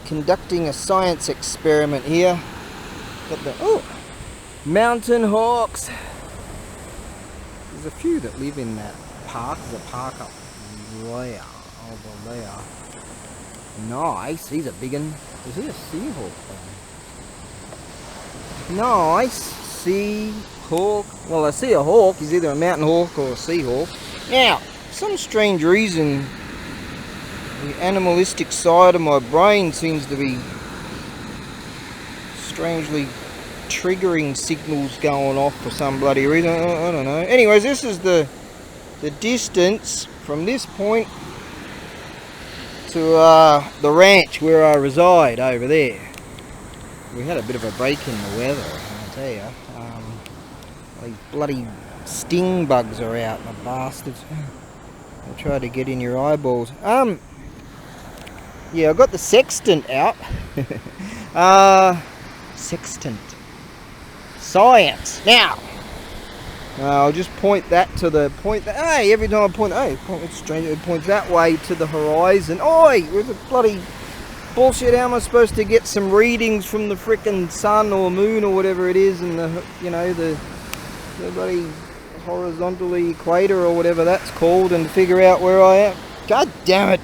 Conducting a science experiment here. Got the mountain hawks. There's a few that live in that park. The park up there, over there. Nice. He's a big one. Is he a seahawk? Nice. Sea-hawk. Well, I see a hawk. He's either a mountain hawk or a seahawk. Now, for some strange reason, the animalistic side of my brain seems to be strangely triggering signals going off for some bloody reason. I don't know. Anyways, this is the distance from this point to the ranch where I reside over there. We had a bit of a break in the weather, I'll tell you. These bloody sting bugs are out, the bastards. They try to get in your eyeballs. Yeah, I got the sextant out. Sextant. Science. Now, I'll just point that to the point that, hey, every time I point, it's strange, it points that way to the horizon. Oi, with the bloody bullshit, how am I supposed to get some readings from the frickin' sun or moon or whatever it is, and the bloody horizontal equator or whatever that's called, and figure out where I am? God damn it.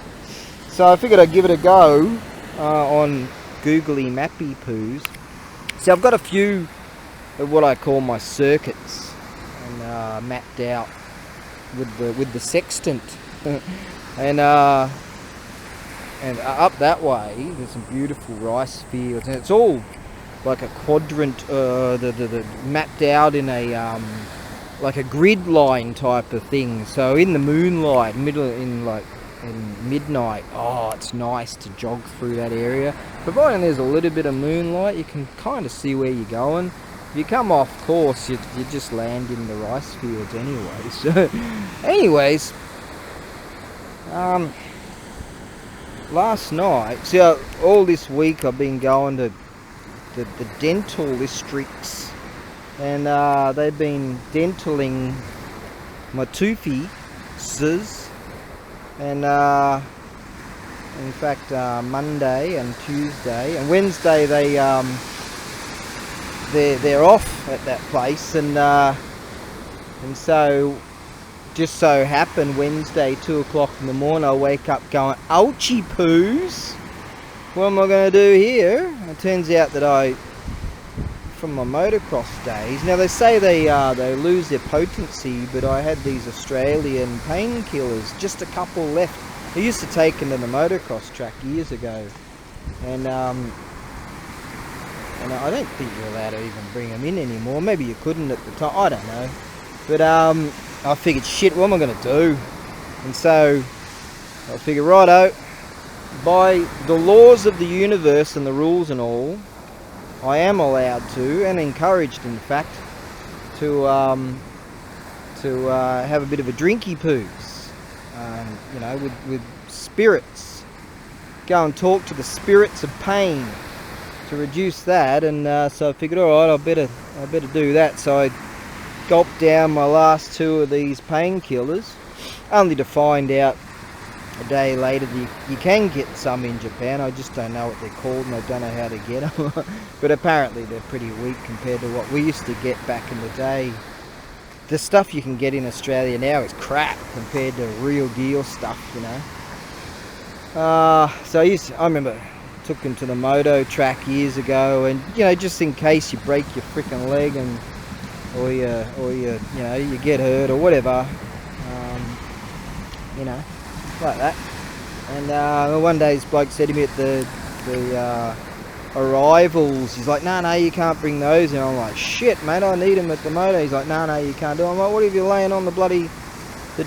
So I figured I'd give it a go on googly mappy poos. So I've got a few of what I call my circuits, and mapped out with the sextant, and up that way there's some beautiful rice fields, and it's all like a quadrant, the mapped out in a like a grid line type of thing. So in the moonlight, in midnight, it's nice to jog through that area. Providing there's a little bit of moonlight, you can kind of see where you're going. If you come off course, you just land in the rice fields anyway. So, anyways, last night, so all this week I've been going to the dental districts, and they've been dentaling my toothies, and in fact Monday and Tuesday and Wednesday they're off at that place, and so just so happened Wednesday 2 o'clock in the morning I wake up going, ouchie poos, what am I going to do here? It turns out that from my motocross days, now they say they lose their potency, but I had these Australian painkillers, just a couple left. I used to take them to the motocross track years ago, and I don't think you're allowed to even bring them in anymore. Maybe you couldn't at the time, I don't know. But I figured, shit, what am I going to do? And so I figured, righto, by the laws of the universe and the rules and all, I am allowed to, and encouraged in fact, to have a bit of a drinky poos, with spirits. Go and talk to the spirits of pain to reduce that, and so I figured, all right, I better do that. So I gulped down my last 2 of these painkillers, only to find out a day later that you can get some in Japan. I just don't know what they're called, and I don't know how to get them. But apparently they're pretty weak compared to what we used to get back in the day. The stuff you can get in Australia now is crap compared to real deal stuff, So I remember took him to the moto track years ago, and just in case you break your freaking leg or you get hurt or whatever, like that. And one day this bloke said to me at the arrivals, he's like, no, you can't bring those. And I'm like, shit, mate, I need them at the moto. He's like, no, you can't do them. I'm like, what if you're laying on the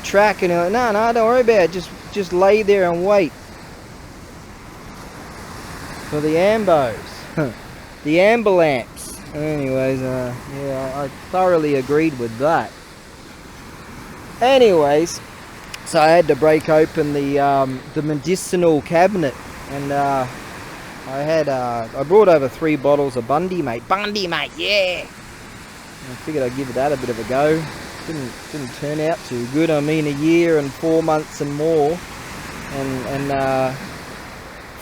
track? And he's like, no, don't worry about it. Just lay there and wait for the ambos, the ambulance. Anyways, I thoroughly agreed with that. Anyways, so I had to break open the medicinal cabinet, and I brought over 3 bottles of Bundy mate, yeah. And I figured I'd give that a bit of a go. Didn't turn out too good. I mean, a year and 4 months and more, and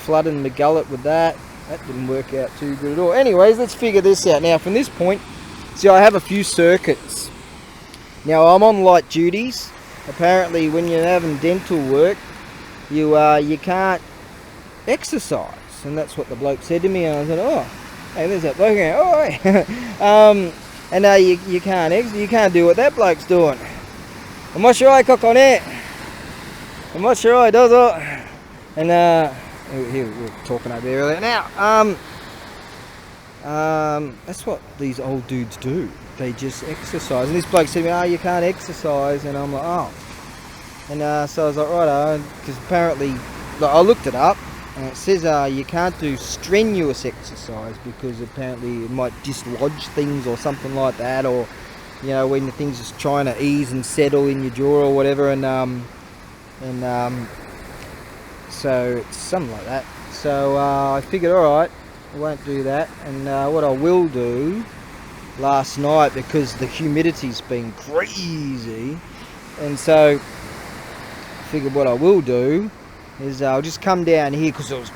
flooding my gullet with that. That didn't work out too good at all. Anyways, let's figure this out. Now, from this point, see, I have a few circuits. Now, I'm on light duties. Apparently, when you're having dental work, you can't exercise. And that's what the bloke said to me. And I said, oh, hey, there's that bloke here. Oh, hey. And you can't do what that bloke's doing. I'm not sure I cook on it. I'm not sure I does it. And here we were talking over there earlier. Now, that's what these old dudes do. They just exercise. And this bloke said to me, oh, you can't exercise. And I'm like, oh. And so I was like, right, because apparently, I looked it up. And it says you can't do strenuous exercise because apparently it might dislodge things or something like that, or you know, when the thing's just trying to ease and settle in your jaw or whatever, and so it's something like that. So I figured, all right, I won't do that. And what I will do last night, because the humidity's been crazy, and so I figured what I will do is I'll just come down here because it was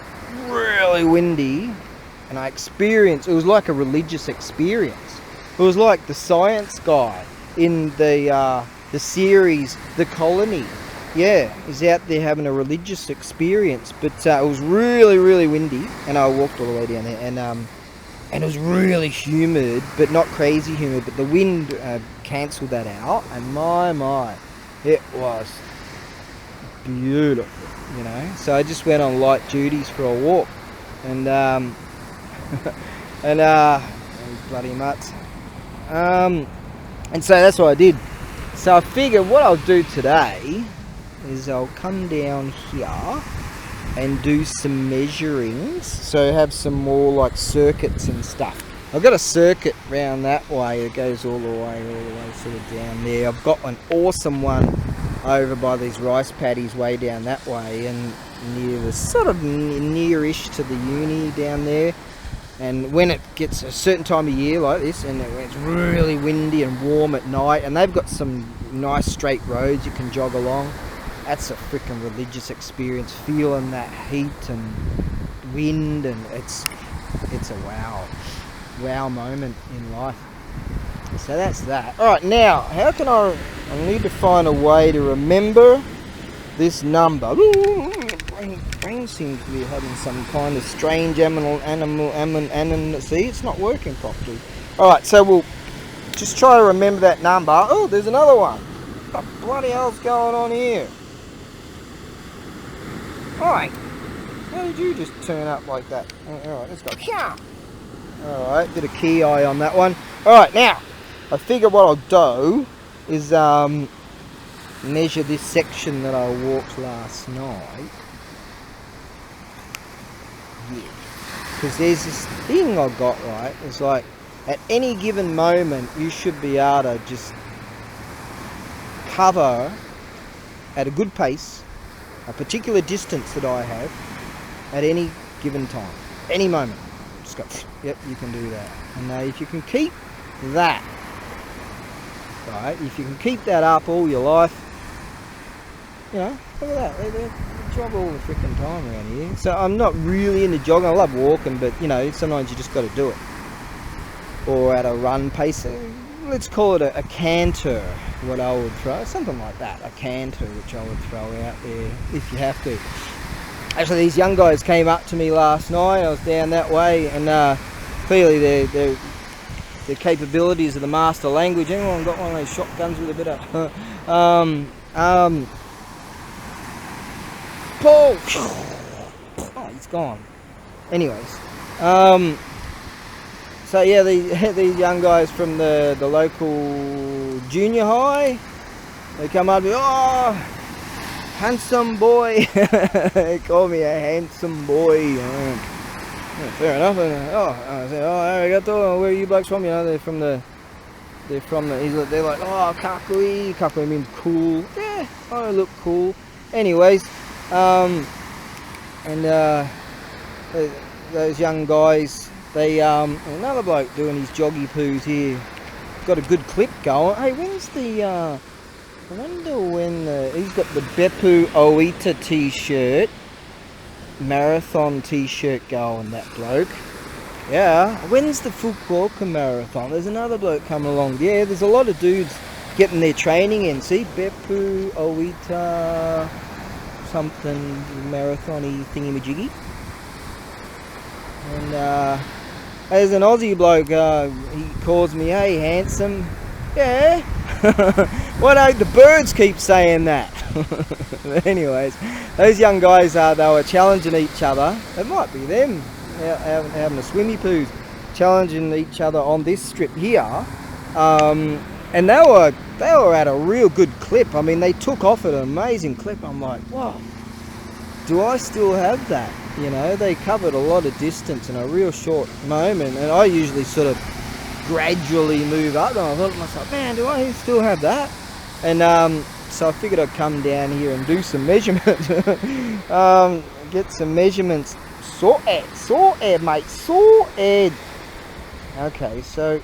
really windy, and I experienced, it was like a religious experience. It was like the science guy in the series The Colony. Yeah, he's out there having a religious experience, but it was really, really windy, and I walked all the way down there, and it was really humid, but not crazy humid, but the wind cancelled that out, and my, it was beautiful. You know, so I just went on light duties for a walk, and bloody mutts, and so that's what I did. So I figured what I'll do today is I'll come down here and do some measurings, so have some more like circuits and stuff. I've got a circuit round that way that goes all the way sort of down there. I've got an awesome one over by these rice paddies way down that way, and near the sort of nearish to the uni down there. And when it gets a certain time of year like this, and it's really windy and warm at night, and they've got some nice straight roads you can jog along, that's a freaking religious experience, feeling that heat and wind, and it's a wow moment in life. So that's that. Alright, now, how can I need to find a way to remember this number. Brain seems to be having some kind of strange animal, see, it's not working properly. Alright, so we'll just try to remember that number. Oh, there's another one. What the bloody hell's going on here? Alright, how did you just turn up like that? Alright, let's go. Alright, bit of key eye on that one. Alright, now, I figure what I'll do is measure this section that I walked last night. Yeah, because there's this thing I got, right? It's like at any given moment you should be able to just cover at a good pace a particular distance that I have at any given time, any moment. Just go, yep, you can do that. And if you can keep that, right, if you can keep that up all your life, you know, look at that, they jog all the freaking time around here. So I'm not really into jogging, I love walking, but you know, sometimes you just got to do it. Or at a run pace, let's call it a canter, what I would throw, something like that, a canter, which I would throw out there if you have to. Actually, these young guys came up to me last night, I was down that way, and clearly their capabilities of the master language. Anyone got one of those shotguns with a bit of Paul! Oh, he's gone. Anyways, so yeah, these young guys from the local junior high, they come up to me, oh, handsome boy. They call me a handsome boy. Yeah, fair enough. I said, oh, arigato. Where are you blokes from? You know, they're from the. They're like, oh, kakui. Kakui means cool. Yeah, I look cool. Anyways, those young guys, they another bloke doing his joggy poos here, got a good clip going. Hey, when's the I wonder when he's got the Beppu Oita t-shirt marathon t-shirt going, that bloke. Yeah, when's the Fukuoka marathon? There's another bloke coming along. Yeah, there's a lot of dudes getting their training in. See, Beppu, Oita, something marathon-y thingy-majiggy. And there's an Aussie bloke, he calls me, hey, handsome. Yeah. Why don't the birds keep saying that? But anyways, those young guys, they were challenging each other. It might be them having a swimmy poos, challenging each other on this strip here. And they were at a real good clip. I mean, they took off at an amazing clip. I'm like, wow, do I still have that? You know, they covered a lot of distance in a real short moment, and I usually sort of gradually move up, and I thought to myself, man, do I still have that? And so I figured I'd come down here and do some measurements. Get some measurements sorted, mate, sorted. Okay, so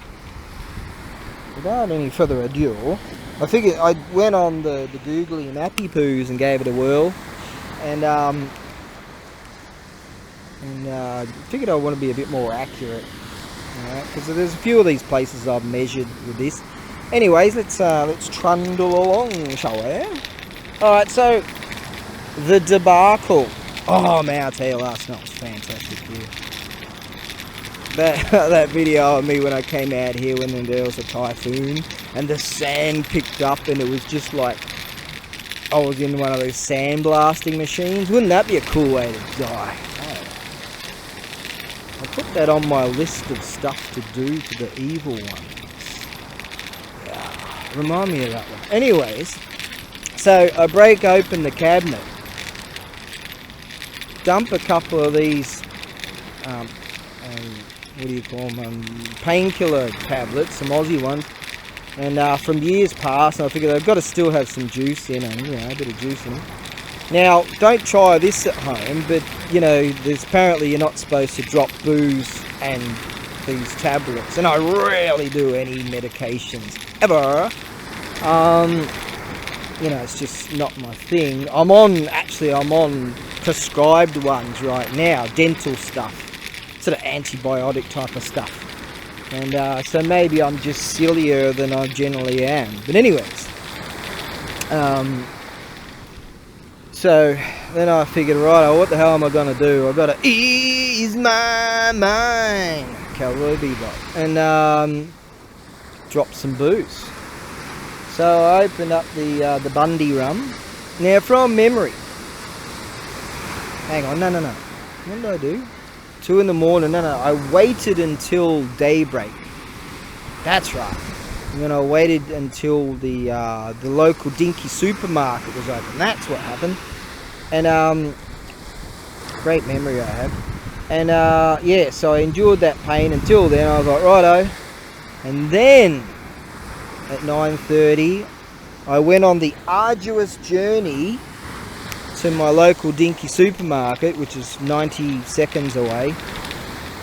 without any further ado, I figured I went on the googly mappy poos and gave it a whirl, and figured I want to be a bit more accurate, because there's a few of these places I've measured with this. Anyways, let's trundle along, shall we? All right, so the debacle. Oh man, I'll tell you, last night was fantastic here. That video of me when I came out here when there was a typhoon and the sand picked up and it was just like I was in one of those sandblasting machines. Wouldn't that be a cool way to die? I put that on my list of stuff to do to the evil ones. Yeah, remind me of that one. Anyways, so I break open the cabinet, dump a couple of these, what do you call them, painkiller tablets, some Aussie ones, and from years past, I figured they've got to still have some juice in them, you know, a bit of juice in them. Now, don't try this at home, but, you know, there's apparently you're not supposed to drop booze and these tablets, and I rarely do any medications, ever. You know, it's just not my thing. I'm on prescribed ones right now, dental stuff, sort of antibiotic type of stuff. And so maybe I'm just sillier than I generally am. But anyways, so then I figured, right, what the hell am I going to do? I've got to ease my mind, Cowboy Bebop, and drop some booze. So I opened up the Bundy rum. Now, from memory, hang on, no. What did I do? 2 in the morning. No, I waited until daybreak. That's right. And then I waited until the local dinky supermarket was open. That's what happened. And great memory I have. And yeah, so I endured that pain until then. I was like, righto. And then at 9:30, I went on the arduous journey to my local dinky supermarket, which is 90 seconds away,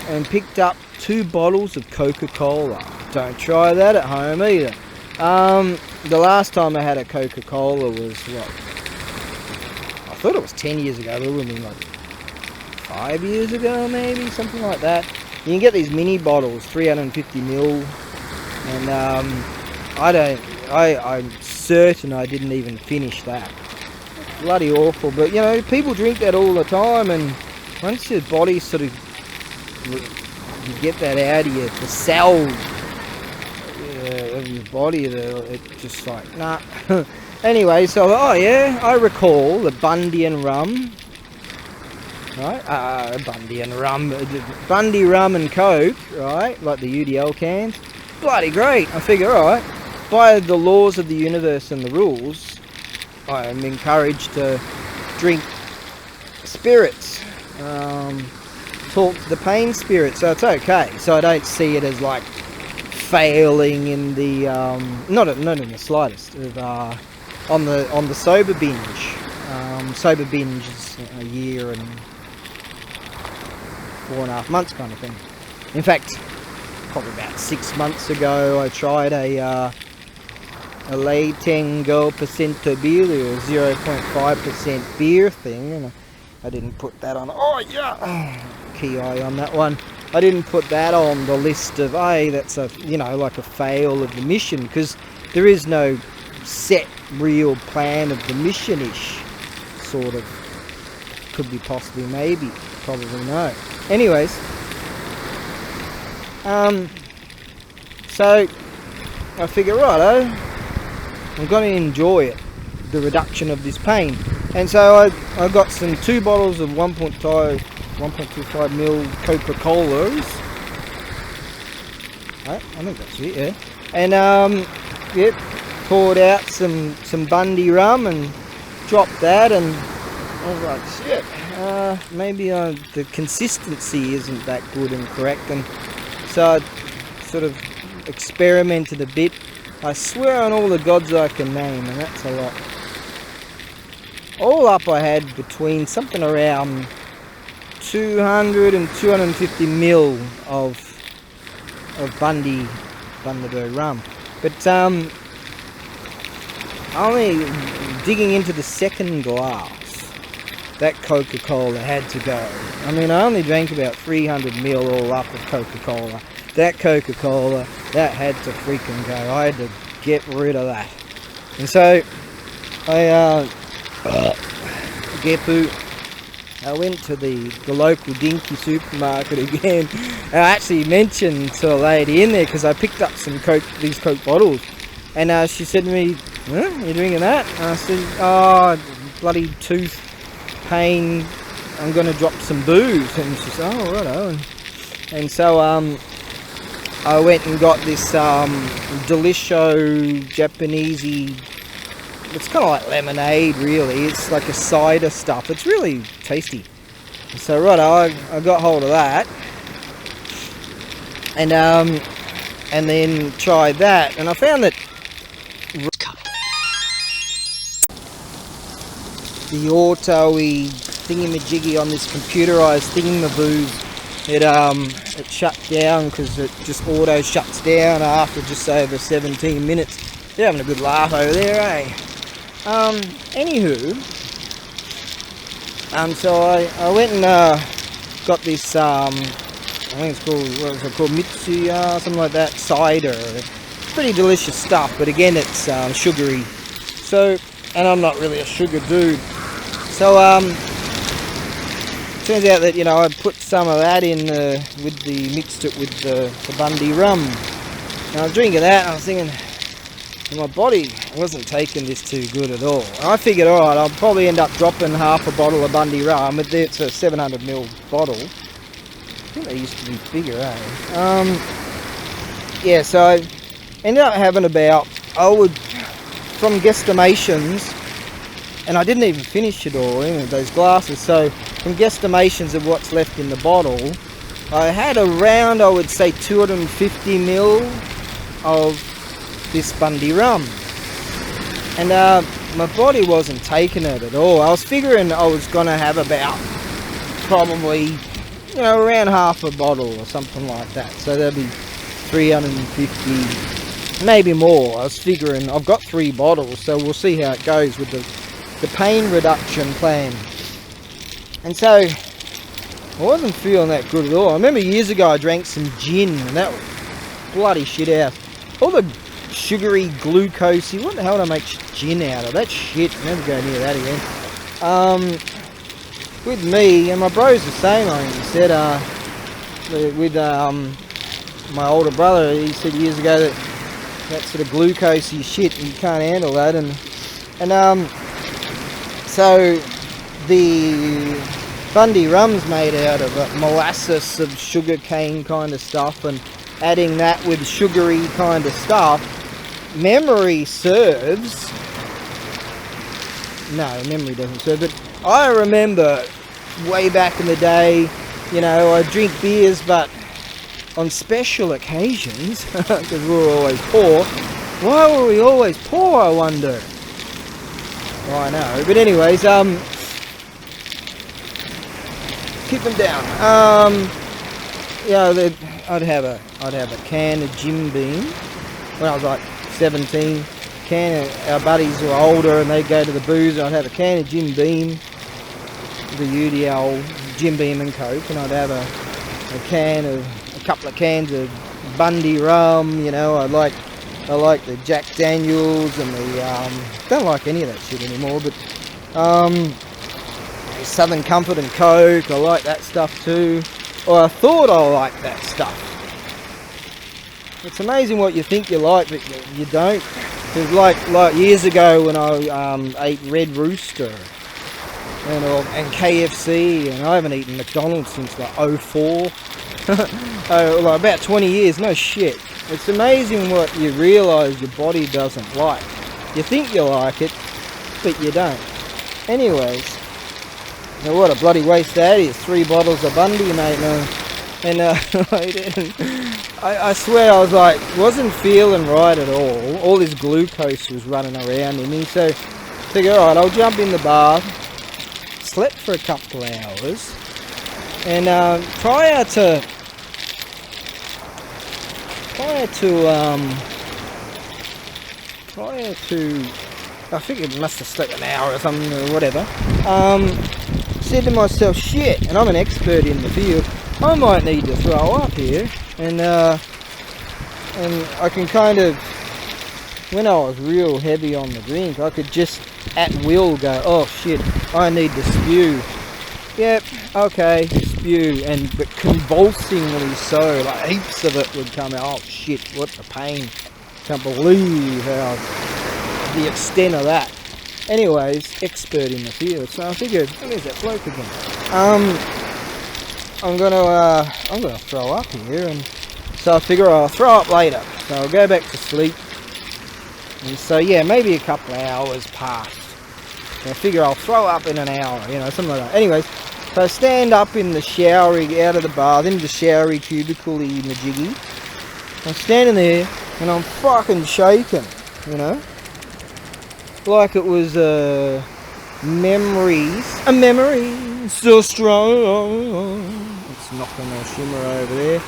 and picked up 2 bottles of Coca-Cola. Don't try that at home either. The last time I had a Coca-Cola was what? I thought it was 10 years ago, but it would have been like 5 years ago, maybe, something like that. You can get these mini bottles, 350ml, and I'm certain I didn't even finish that. Bloody awful, but you know, people drink that all the time, and once your body sort of, you get that out of the cells of your body, it's just like, nah. Anyway, so, oh yeah, I recall the Bundy and rum, right, Bundy rum and Coke, right, like the UDL cans, bloody great. I figure, alright, by the laws of the universe and the rules, I am encouraged to drink spirits, talk to the pain spirit, so it's okay. So I don't see it as like failing in the not in the slightest of on the sober binge. Sober binge is a year and 4.5 months kind of thing. In fact, probably about 6 months ago, I tried a Ley Tengo Percentobili, or 0.5% beer thing, and I didn't put that on. Oh yeah, key eye on that one. I didn't put that on the list of, hey, that's a, you know, like a fail of the mission, because there is no set real plan of the mission-ish, sort of. Could be possibly, maybe, probably no. Anyways, so I figure, righto, I'm going to enjoy it, the reduction of this pain. And so I got some 2 bottles of 1.25 mil Coca-Colas. I think that's it, yeah. And yep, poured out some Bundy rum and dropped that, and I was like, shit, maybe the consistency isn't that good and correct. And so I sort of experimented a bit. I swear on all the gods I can name, and that's a lot. All up I had between something around 200 and 250 mil of Bundy rum. But only digging into the second glass, that Coca-Cola had to go. I mean, I only drank about 300 mil all up of Coca-Cola. That Coca-Cola, that had to freaking go. I had to get rid of that. And so I went to the local dinky supermarket again, and I actually mentioned to a lady in there, because I picked up some these Coke bottles, and she said to me, huh, you drinking that? And I said, oh, bloody tooth pain, I'm going to drop some booze. And she said, oh, righto. And so I went and got this Delisho Japanesey. It's kind of like lemonade, really. It's like a cider stuff. It's really tasty. So righto, I got hold of that, and then tried that, and I found that the auto-y thingamajiggy on this computerized thingamabooz, it shut down, because it just auto shuts down after just over 17 minutes. You're having a good laugh over there, eh? Anywho, so I went and got this, I think it's called, what was it called, Mitsuya, something like that, cider. It's pretty delicious stuff, but again, it's sugary. So, and I'm not really a sugar dude. So, turns out that, you know, I put some of that in mixed it with the Bundy rum. And I was drinking that, and I was thinking, my body wasn't taking this too good at all. And I figured, alright, I'll probably end up dropping half a bottle of Bundy rum. It's a 700 ml bottle. I think they used to be bigger, eh? Yeah, so I ended up having about, from guesstimations, and I didn't even finish it all, even with those glasses, so from guesstimations of what's left in the bottle, I had around, I would say, 250 ml of this Bundy rum, and my body wasn't taking it at all. I was figuring I was gonna have about probably, you know, around half a bottle or something like that, so that'd be 350, maybe more. I was figuring I've got 3 bottles, so we'll see how it goes with the pain reduction plan. And so I wasn't feeling that good at all. I remember years ago I drank some gin, and that was bloody shit out. All the sugary glucosey, what the hell do I make gin out of? That shit, never go near that again. With me, and my bro's the same, I think he said, with my older brother, he said years ago that sort of glucosey shit, you can't handle that, and so the Bundy rum's made out of molasses of sugar cane kind of stuff, and adding that with sugary kind of stuff, memory serves, no, memory doesn't serve, but I remember way back in the day, you know, I drink beers, but on special occasions, because we were always poor. Why were we always poor, I wonder? Well, I know, but anyways, keep them down. You know, I'd have a can of Jim Beam when I was like 17. Our buddies were older and they'd go to the boozer. I'd have a can of Jim Beam, the UDL Jim Beam and Coke, and I'd have a couple of cans of Bundy rum. You know, I like the Jack Daniels and the don't like any of that shit anymore, but Southern Comfort and Coke, I like that stuff too. Or I thought I liked that stuff. It's amazing what you think you like, but you don't. Because like years ago when I ate Red Rooster and KFC, and I haven't eaten McDonald's since like '04. Like about 20 years, no shit. It's amazing what you realise your body doesn't like. You think you like it, but you don't. Anyways, now what a bloody waste that is. 3 bottles of Bundy, mate. And I swear I was like, wasn't feeling right at all. All this glucose was running around in me. So I figured, alright, I'll jump in the bath. Slept for a couple of hours. And prior to I think it must have slept an hour or something or whatever, said to myself, shit, and I'm an expert in the field, I might need to throw up here. And I can kind of, when I was real heavy on the drink, I could just at will go, oh shit, I need to spew. Yep, okay, spew, but convulsingly so, like heaps of it would come out. Oh shit, what a pain. Can't believe how the extent of that. Anyways, expert in the field, so I figured, where's that bloke again? I'm gonna throw up here, and so I figure I'll throw up later. So I'll go back to sleep. And so yeah, maybe a couple of hours passed. So I figure I'll throw up in an hour, you know, something like that. Anyways, so I stand up in the showery, out of the bath, in the showery cubicle in the jiggy. I'm standing there, and I'm fucking shaking, you know? Like it was a memory so strong. It's knocking a shimmer over there.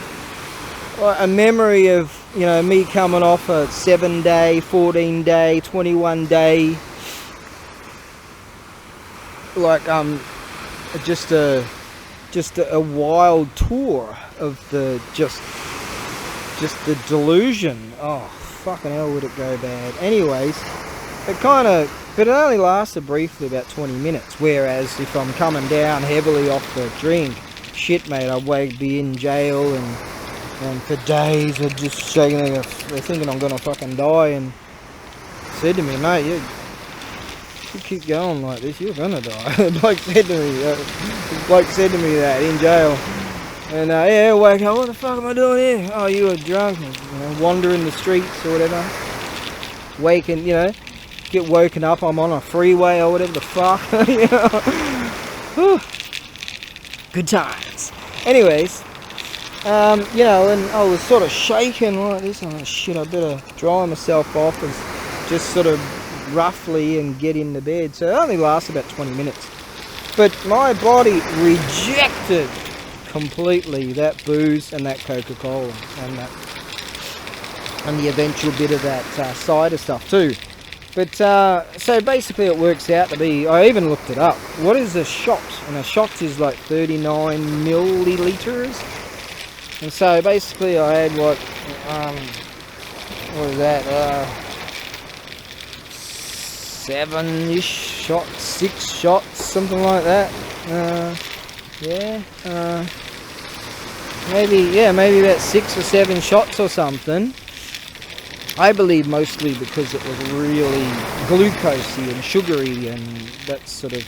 Like a memory of, you know, me coming off a 7-day, 14-day, 21-day, like just a wild tour of the just the delusion. Oh fucking hell, would it go bad? Anyways, but it only lasted briefly, about 20 minutes. Whereas if I'm coming down heavily off the drink, shit mate, I'd be in jail and for days they're just shaking. They're thinking I'm gonna fucking die, and said to me, mate, you keep going like this, you're gonna die. The bloke said to me that in jail. And yeah, wake up, what the fuck am I doing here? Oh, you were drunk, and, you know, wandering the streets or whatever. Waking, you know, get woken up, I'm on a freeway or whatever the fuck. You know? Whew. Good times. Anyways, you know, and I was sort of shaking like this. Oh shit, I better dry myself off and just sort of roughly and get into bed. So it only lasted about 20 minutes. But my body rejected completely that booze and that Coca-Cola and the eventual bit of that cider stuff too. But so basically it works out to be, I even looked it up, what is a shot? And a shot is like 39 milliliters. And so basically I had what was that, 7-ish shots, 6 shots, something like that. Maybe about 6 or 7 shots or something. I believe mostly because it was really glucosey and sugary, and that sort of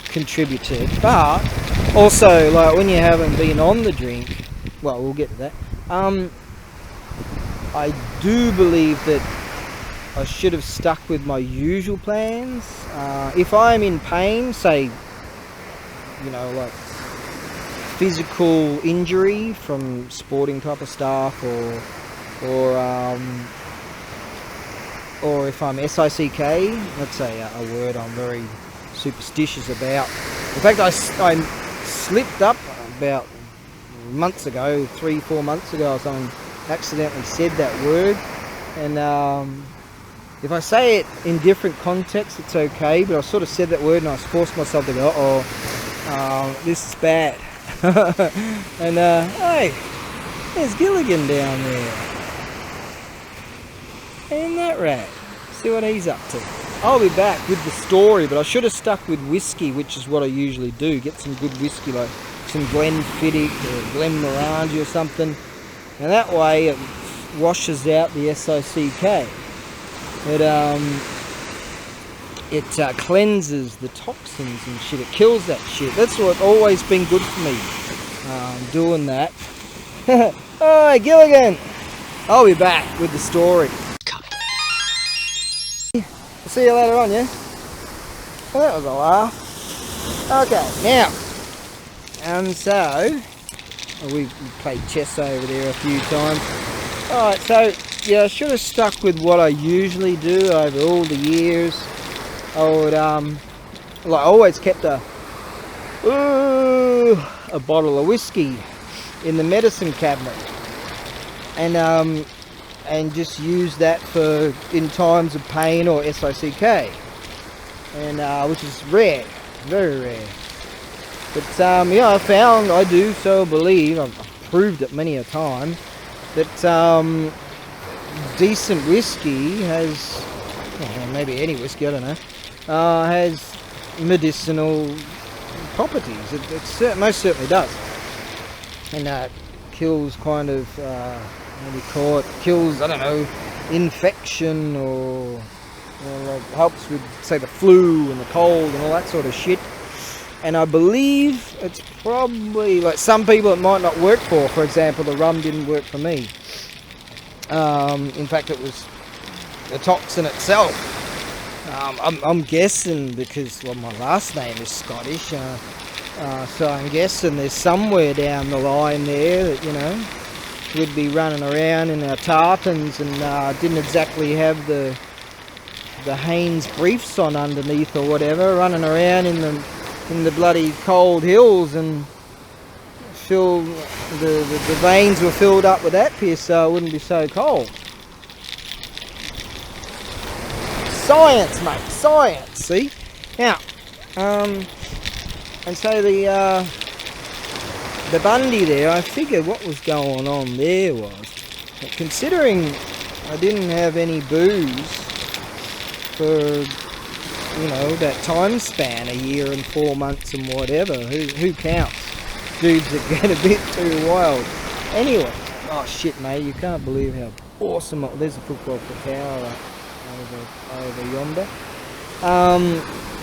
contributed. But also, like when you haven't been on the drink, well, we'll get to that. I do believe that I should have stuck with my usual plans. If I'm in pain, say, you know, like physical injury from sporting type of stuff, or if I'm SICK, that's a word I'm very superstitious about. In fact, I slipped up about months ago, 3-4 months ago or something, accidentally said that word, and if I say it in different contexts, it's okay, but I sort of said that word and I forced myself to go, uh-oh, This is bad. And hey, there's Gilligan down there. And that rat. See what he's up to. I'll be back with the story, but I should have stuck with whiskey, which is what I usually do. Get some good whiskey, like some Glenfiddich or Glenmorangie or something. And that way it washes out the SOCK. It cleanses the toxins and shit. It kills that shit. That's what's always been good for me, doing that. Alright, Gilligan! I'll be back with the story. I'll see you later on, yeah? Well, that was a laugh. Okay, now, so we played chess over there a few times. Alright, so yeah, I should have stuck with what I usually do over all the years. I would like I always kept a bottle of whiskey in the medicine cabinet, and just use that for in times of pain or SOCK, and which is rare, very rare. But yeah, I believe I've proved it many a time that decent whiskey has, well, maybe any whiskey, I don't know, has medicinal properties. It most certainly does, and kills kind of what do you call it? Kills, I don't know, infection, or like helps with, say, the flu and the cold and all that sort of shit. And I believe it's probably, like, some people it might not work for. For example, the rum didn't work for me. In fact, it was the toxin itself. I'm guessing because, well, my last name is Scottish, so I'm guessing there's somewhere down the line there that, you know, we'd be running around in our tartans and didn't exactly have the Hanes briefs on underneath or whatever, running around in the bloody cold hills, and the veins were filled up with that piss, so it wouldn't be so cold. Science, mate, science. See, now, and so the Bundy there, I figured what was going on there was that, considering I didn't have any booze for, you know, that time span, a year and 4 months and whatever, who counts? Dudes that get a bit too wild. Anyway, oh shit, mate, you can't believe how awesome. There's a football tower over yonder.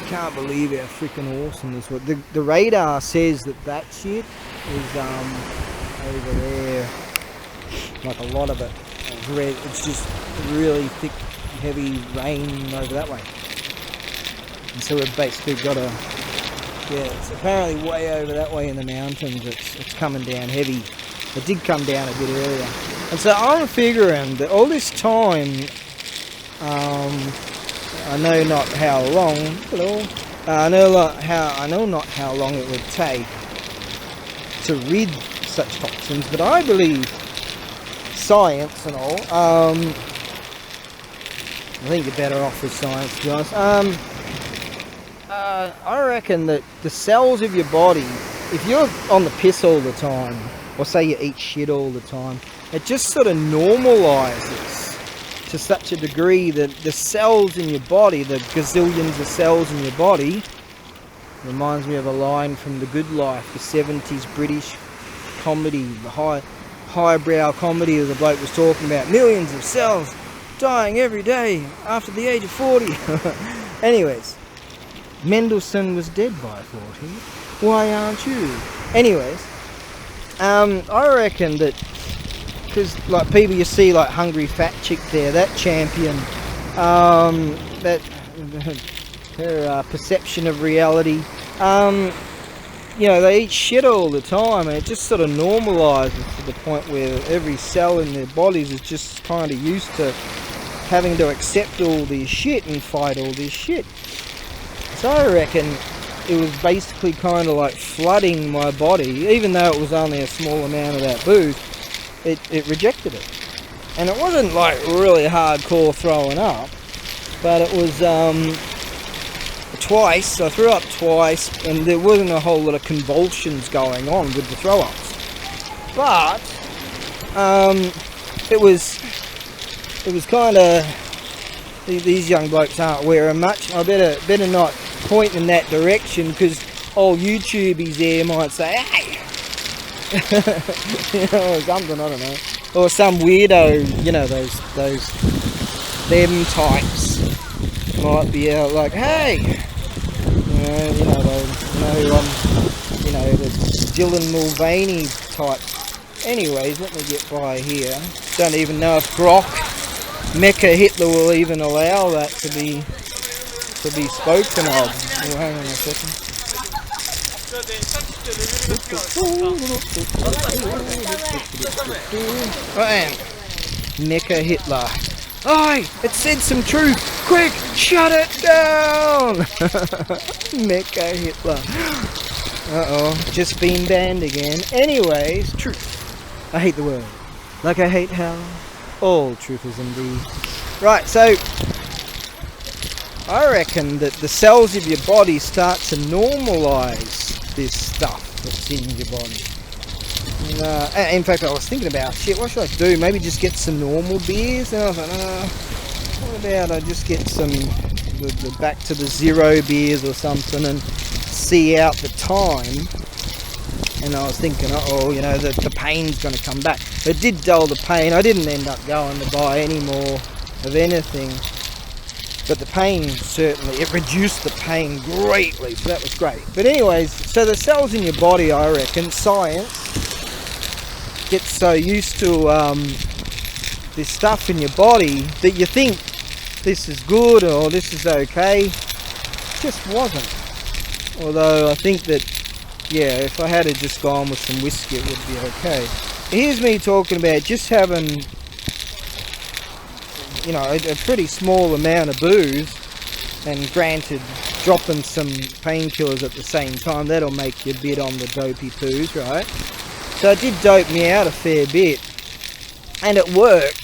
Can't believe how freaking awesome this was. The radar says that shit is over there, like a lot of it is red. It's just really thick, heavy rain over that way. And so we've basically got it's apparently way over that way in the mountains. It's coming down heavy. It did come down a bit earlier. And so I'm figuring that all this time, I know not how long, I know not how long it would take to rid such toxins, but I believe science and all, I think you're better off with science, to be honest. I reckon that the cells of your body, if you're on the piss all the time, or say you eat shit all the time, it just sort of normalizes to such a degree that the cells in your body, the gazillions of cells in your body, reminds me of a line from The Good Life, the 70s British comedy, the highbrow comedy that the bloke was talking about. Millions of cells dying every day after the age of 40. Anyways, Mendelssohn was dead by 40. Why aren't you? Anyways, I reckon that, because like people you see, like Hungry Fat Chick there, that champion, that her perception of reality, you know, they eat shit all the time, and it just sort of normalizes to the point where every cell in their bodies is just kind of used to having to accept all this shit and fight all this shit. So I reckon it was basically kind of like flooding my body, even though it was only a small amount of that booze, it rejected it. And it wasn't like really hardcore throwing up, but it was twice. I threw up twice, and there wasn't a whole lot of convulsions going on with the throw-ups. But it was kind of, these young blokes aren't wearing much. I better not point in that direction, because old YouTubies there might say, hey, you know, or something, I don't know, or some weirdo, you know, those them types might be out like, hey, you know, the Dylan Mulvaney type. Anyways, let me get by here. Don't even know if Grok Mecha Hitler will even allow that to be spoken of. Oh, hang on a second. Right, Mecha Hitler. Oi! It said some truth! Quick! Shut it down! Mecha Hitler. Uh-oh. Just been banned again. Anyways, truth. I hate the word. Like I hate how all truth is indeed. Right, so I reckon that the cells of your body start to normalise this stuff that's in your body. And, in fact, I was thinking about, shit, what should I do? Maybe just get some normal beers? And I was like, what about I just get some the back to the zero beers or something and see out the time? And I was thinking, uh-oh, you know, the pain's going to come back. It did dull the pain. I didn't end up going to buy any more of anything. But the pain, certainly, it reduced the pain greatly. So that was great. But anyways, so the cells in your body, I reckon, science gets so used to this stuff in your body that you think this is good or this is okay. It just wasn't. Although I think that, yeah, if I had just gone with some whiskey, it would be okay. Here's me talking about just having, you know, a pretty small amount of booze, and granted, dropping some painkillers at the same time, that'll make you a bit on the dopey poos, right? So it did dope me out a fair bit, and it worked,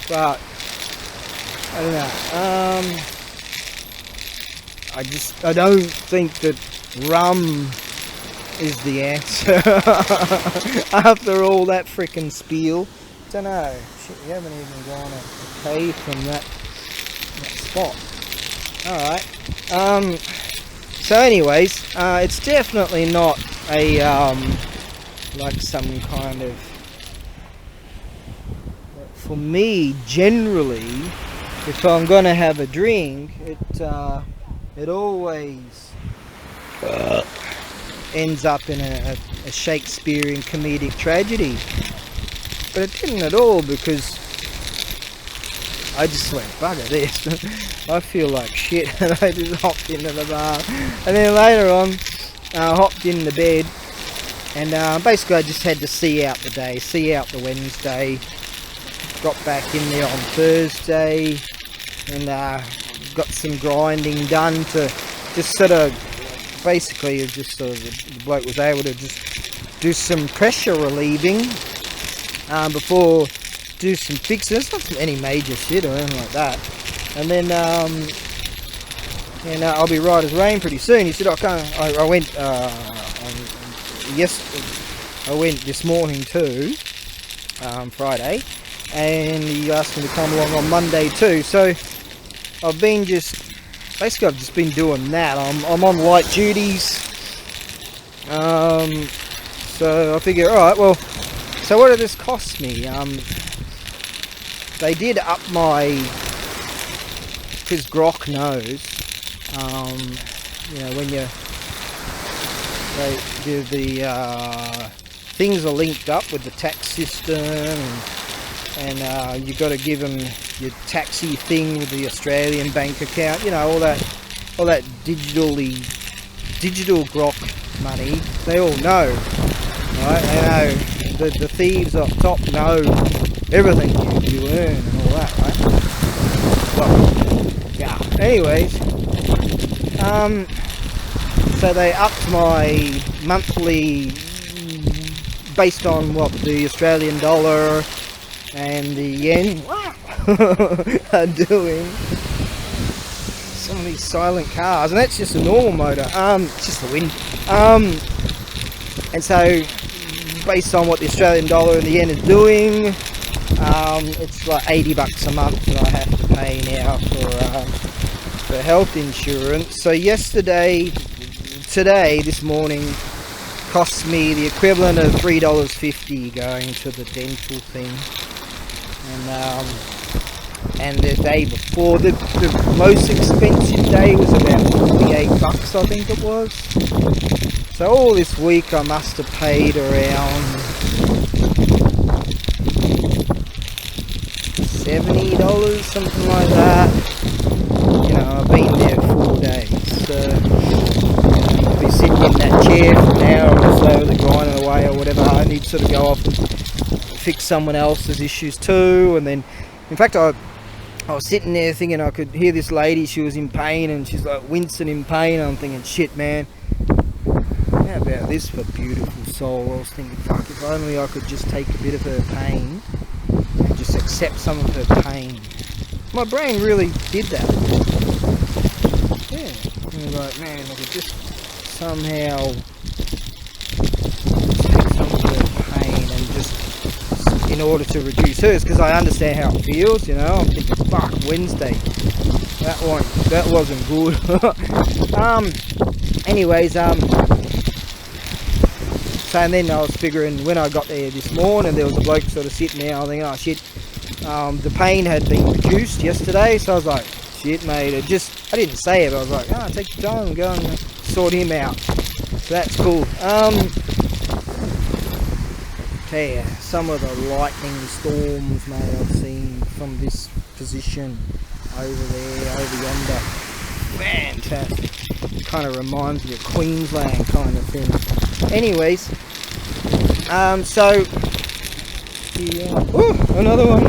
but I don't know. I don't think that rum is the answer after all that frickin' spiel. Don't know. Shit, we haven't even gone okay from that spot. Alright. So anyways, it's definitely not a like some kind of, for me generally, if I'm gonna have a drink, it always ends up in a Shakespearean comedic tragedy. But it didn't at all, because I just went, bugger this. I feel like shit, and I just hopped into the bar. And then later on, I hopped into bed, and basically I just had to see out the day, see out the Wednesday. Got back in there on Thursday, and got some grinding done to just sort of, basically just sort of, the bloke was able to just do some pressure relieving before do some fixing. It's not any major shit or anything like that. And then I'll be right as rain pretty soon. He said, I went I went this morning too, Friday, and he asked me to come along on Monday too. So I've been just been doing that. I'm on light duties, so I figure, all right, well, so what did this cost me? They did up my, because Grok knows, you know, when the things are linked up with the tax system, and you got to give them your taxi thing with the Australian bank account, you know, all that digital Grok money. They all know, right? They know the thieves up top know everything you earn and all that, right? Well, yeah. Anyways, so they upped my monthly based on what the Australian dollar and the yen are doing. So some of these silent cars, and that's just a normal motor. It's just the wind. And so, based on what the Australian dollar and the yen is doing, it's like $80 a month that I have to pay now for health insurance. So this morning, cost me the equivalent of $3.50 going to the dental thing. And the day before, the most expensive day was about $48, I think it was. So all this week I must have paid around $70, something like that. You know, I've been there 4 days, so I'll be sitting in that chair for an hour or so, the grinding away or whatever. I need to sort of go off and fix someone else's issues too. And then, in fact, I was sitting there thinking I could hear this lady, she was in pain, and she's like wincing in pain. I'm thinking, shit, man, how about this for beautiful soul? I was thinking, fuck, if only I could just take a bit of her pain and just accept some of her pain. My brain really did that. Yeah. And I was like, man, I could just somehow take some of her pain and just, in order to reduce hers, because I understand how it feels, you know. I'm thinking, fuck, Wednesday, that wasn't good. Anyways, so, and then I was figuring, when I got there this morning, there was a bloke sort of sitting there. I think, oh shit, the pain had been reduced yesterday, so I was like, shit, mate. I didn't say it, but I was like, oh, take your time and go and sort him out. So that's cool. Yeah, some of the lightning storms, mate, I've seen from this position over there, over yonder. Fantastic. Kind of reminds me of Queensland kind of thing. Anyways, so yeah. Ooh, another one.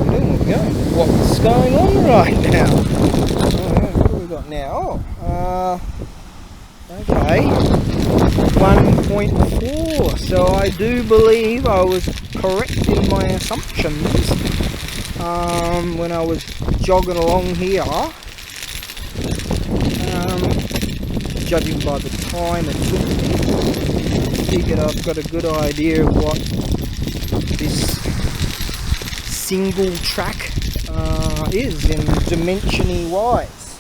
There we go. What's going on right now? Oh, yeah, what have we got now? Oh, okay. 1.4. So I do believe I was correct in my assumptions when I was jogging along here. Judging by the time it took me, I figured I've got a good idea of what this single track is in dimensiony wise.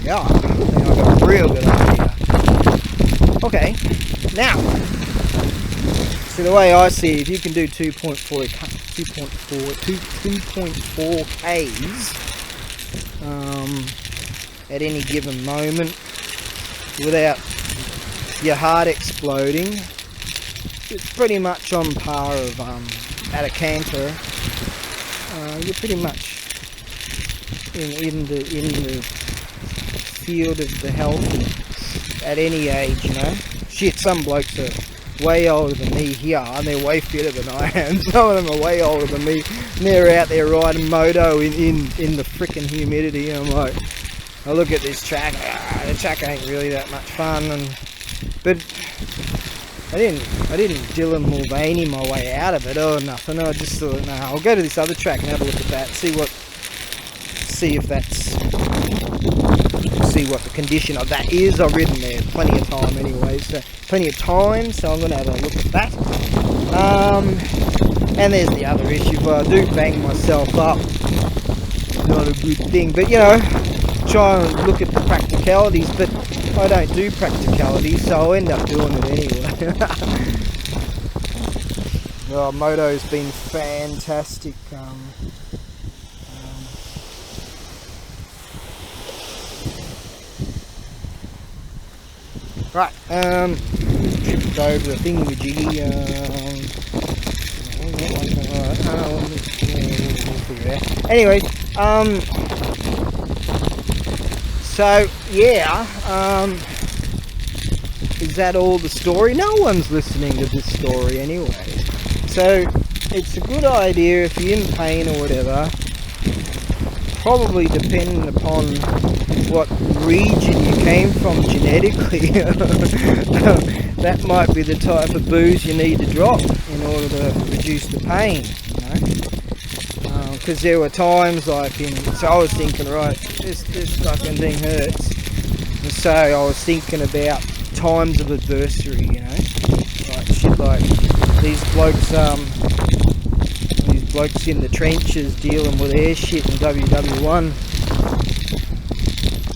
Yeah, I think I've got a real good idea. Okay, now, so the way I see it, if you can do 2.4 Ks at any given moment without your heart exploding, it's pretty much on par of at a canter. You're pretty much in the field of the healthy at any age, you know. Shit, some blokes are way older than me here, and they're way fitter than I am. Some of them are way older than me, and they're out there riding moto in the frickin' humidity. And I'm like, I look at this track, the track ain't really that much fun, but I didn't Dylan Mulvaney my way out of it or nothing. I just thought, no, I'll go to this other track and have a look at that, see what the condition of that is. I've ridden there plenty of time anyway, so I'm going to have a look at that. And there's the other issue, if I do bang myself up, not a good thing, but you know, try and look at the practicalities, but I don't do practicalities, so I'll end up doing it anyway. Oh, moto's been fantastic. Right, tripped over the thingamajiggy. Anyways, so yeah, is that all the story? No one's listening to this story anyway. So it's a good idea if you're in pain or whatever, probably depending upon what region you came from genetically, that might be the type of booze you need to drop in order to reduce the pain, you know? because there were times like so I was thinking, right, this fucking thing hurts. And so I was thinking about times of adversity, you know, like shit like these blokes in the trenches dealing with their shit in WW1.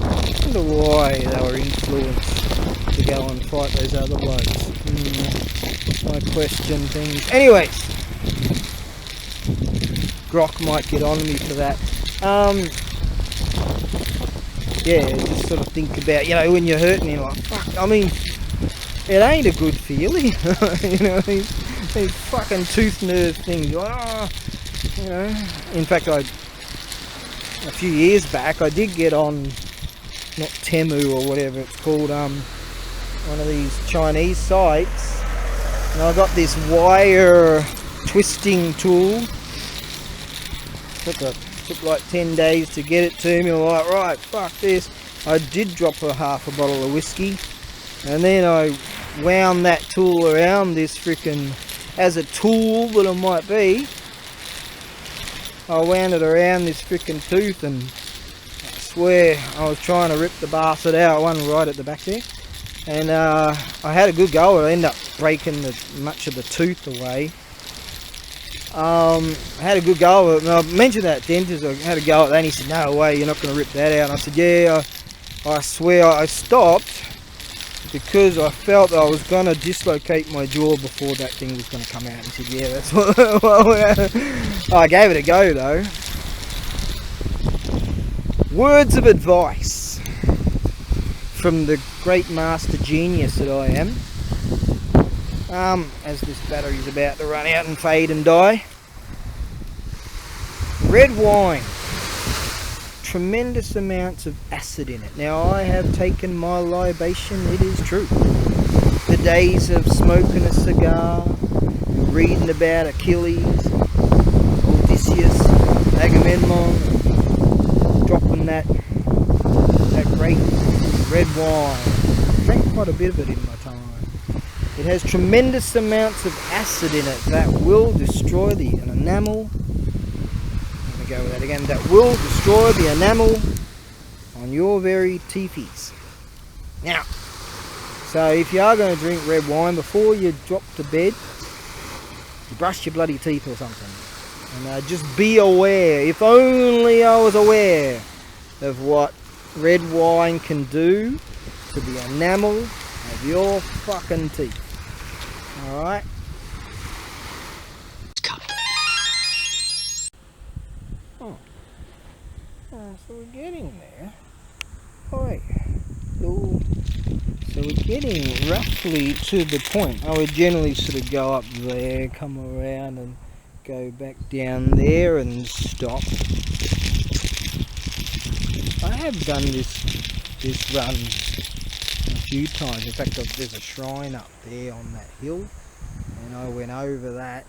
I wonder why they were influenced to go and fight those other blokes. I question things. Anyways, Grok might get on me for that. Yeah, just sort of think about, you know, when you're hurting, you're like, fuck, I mean, it ain't a good feeling, you know, these fucking tooth nerve things, you're like, oh, you know. In fact, a few years back, I did get on, not Temu or whatever it's called, one of these Chinese sites, and I got this wire twisting tool. Took like 10 days to get it to me. I'm like, right, fuck this. I did drop half a bottle of whiskey, and then I wound that tool around this freaking, as a tool that it might be, I wound it around this freaking tooth, and I swear I was trying to rip the bastard out, one right at the back there, and I had a good go. I ended up breaking much of the tooth away. I had a good go at it, and I mentioned that dentist, I had a go at that, and he said, no way, you're not going to rip that out. And I said, yeah, I swear. I stopped because I felt that I was going to dislocate my jaw before that thing was going to come out. And he said, yeah, that's what I gave it a go though. Words of advice from the great master genius that I am. As this battery's about to run out and fade and die. Red wine, tremendous amounts of acid in it. Now, I have taken my libation, it is true. The days of smoking a cigar, reading about Achilles, Odysseus, Agamemnon, dropping that great red wine. Drank quite a bit of it in my time. It has tremendous amounts of acid in it that will destroy the enamel. Let me go with that again. That will destroy the enamel on your very teethies. Now, so if you are going to drink red wine, before you drop to bed, you brush your bloody teeth or something. And just be aware. If only I was aware of what red wine can do to the enamel of your fucking teeth. Alright. Oh, so we're getting there. Oi. So we're getting roughly to the point. I would generally sort of go up there, come around and go back down there and stop. I have done this run a few times. In fact, there's a shrine up there on that hill, and I went over that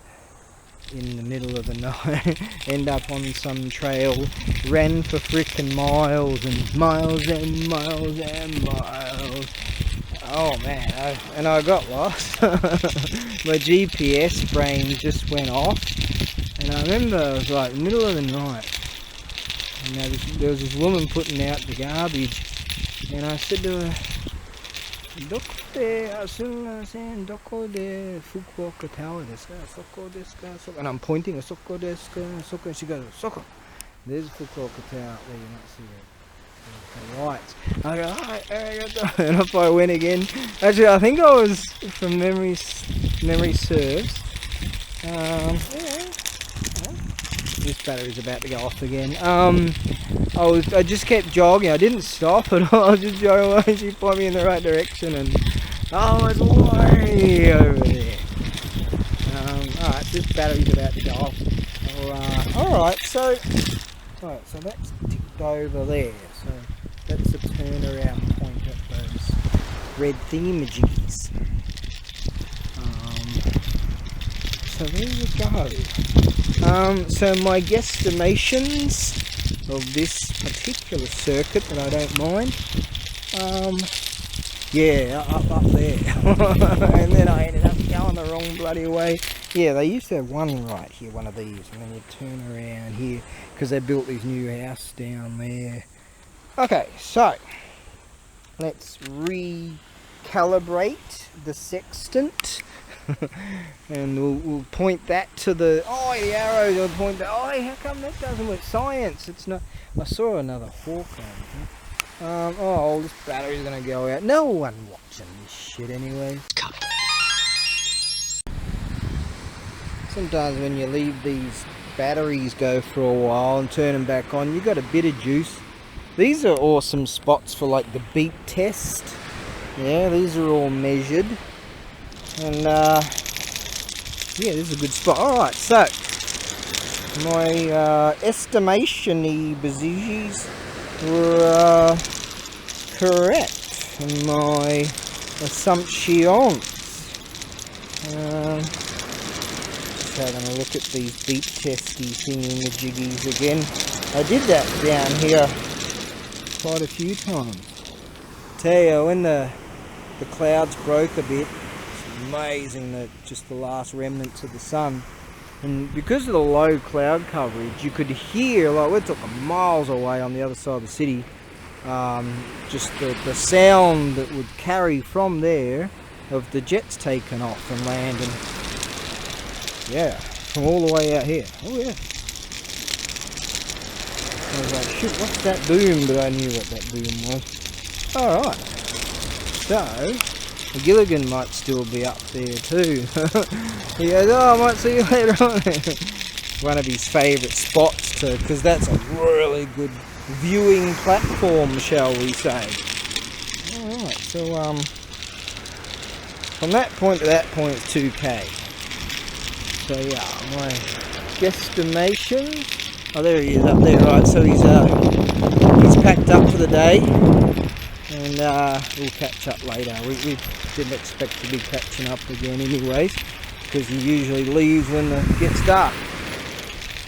in the middle of the night, end up on some trail, ran for frickin' miles and miles and miles and miles. Oh man, I got lost. My GPS brain just went off, and I remember it was like middle of the night, and there was this woman putting out the garbage, and I said to her, Doko de Fukuoka Tower desu ka? Soko desu ka? And I'm pointing, Soko desu ka? Soko. And she goes, Soko. There's Fukuoka Tower up there, you might see the lights. I go, alright, and off I went again. Actually, I think I was, from memory serves. This battery's about to go off again. I just kept jogging. I didn't stop at all. I was just jogging away. She pointed me in the right direction, and it's way over there. Alright, this battery's about to go off. Alright, so that's ticked over there. So that's the turnaround point at those red thingamajiggies. So there you go. So my guesstimations of this particular circuit that I don't mind, Yeah, up there. And then I ended up going the wrong bloody way. Yeah, they used to have one right here, one of these, and then you turn around here because they built this new house down there. Okay, so let's recalibrate the sextant. And we'll point that to the arrow will point that. How come that doesn't work? Science, it's not. I saw another hawk on here. This battery's gonna go out. No one watching this shit anyway. Sometimes when you leave these batteries go for a while and turn them back on, you got a bit of juice. These are awesome spots for like the beep test. Yeah, these are all measured. And yeah, this is a good spot. Alright, so my estimation-y bazoogies were correct in my assumptions. Just having a look at these beep testy thingy-majiggies again. I did that down here quite a few times. Tell you, when the clouds broke a bit, amazing that just the last remnants of the sun, and because of the low cloud coverage you could hear, like we're talking miles away on the other side of the city, just the sound that would carry from there of the jets taking off and landing, yeah, from all the way out here. Oh yeah, I was like, shit, what's that boom? But I knew what that boom was. Alright, so Gilligan might still be up there too. He goes, I might see you later on. One of his favourite spots too, because that's a really good viewing platform, shall we say. Alright, so from that point to that point it's 2k. So yeah, my guesstimation. Oh, there he is up there, right, so he's packed up for the day. And we'll catch up later. We didn't expect to be catching up again anyways, because he usually leaves when it gets dark.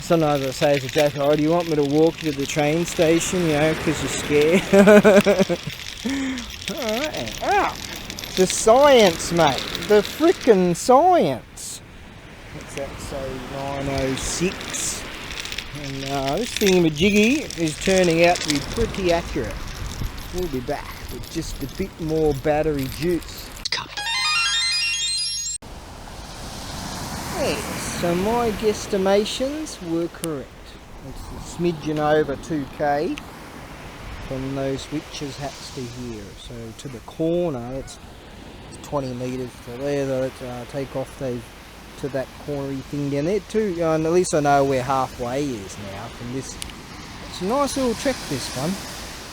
Sometimes I say as a joke, do you want me to walk you to the train station, you know, because you're scared? Alright, the science, mate. The frickin' science. What's that say, 906? And this thingamajiggy is turning out to be pretty accurate. We'll be back with just a bit more battery juice. Hey, so my guesstimations were correct. It's a smidgen over 2k from those switches hats to here. So to the corner, it's 20 metres to there. Let's take off those to that cornery thing down there too. And at least I know where halfway is now from this. It's a nice little trek, this one.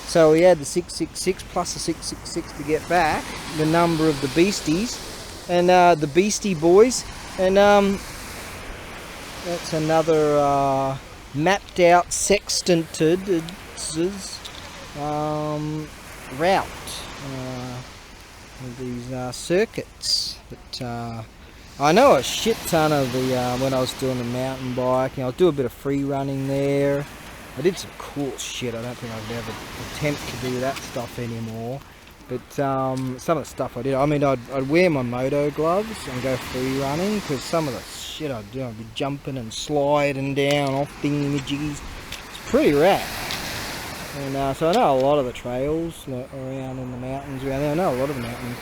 So we had the 666 plus the 666 to get back the number of the beasties and the beastie boys, and that's another mapped out sextanted route of these circuits. But I know a shit ton of the when I was doing the mountain biking, I'll do a bit of free running there. I did some cool shit. I don't think I'd ever attempt to do that stuff anymore. But some of the stuff I did, I mean, I'd wear my moto gloves and go free running, because some of the shit I'd do, I'd be jumping and sliding down off thingamajiggies. It's pretty rad. And so I know a lot of the trails around in the mountains around there. I know a lot of the mountains.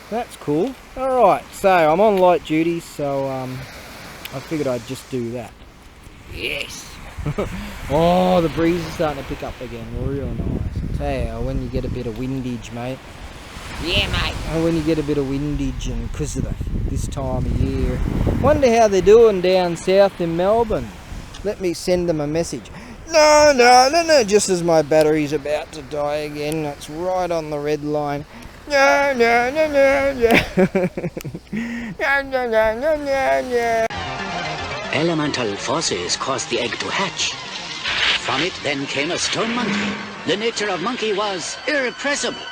That's cool. Alright, so I'm on light duty, so I figured I'd just do that. Yes! Oh, the breeze is starting to pick up again, real nice. I tell you, when you get a bit of windage, mate. Yeah, mate. When you get a bit of windage, and because of this time of year. Wonder how they're doing down south in Melbourne. Let me send them a message. No, just as my battery's about to die again. That's right on the red line. No. Elemental forces caused the egg to hatch. From it then came a stone monkey. The nature of monkey was irrepressible.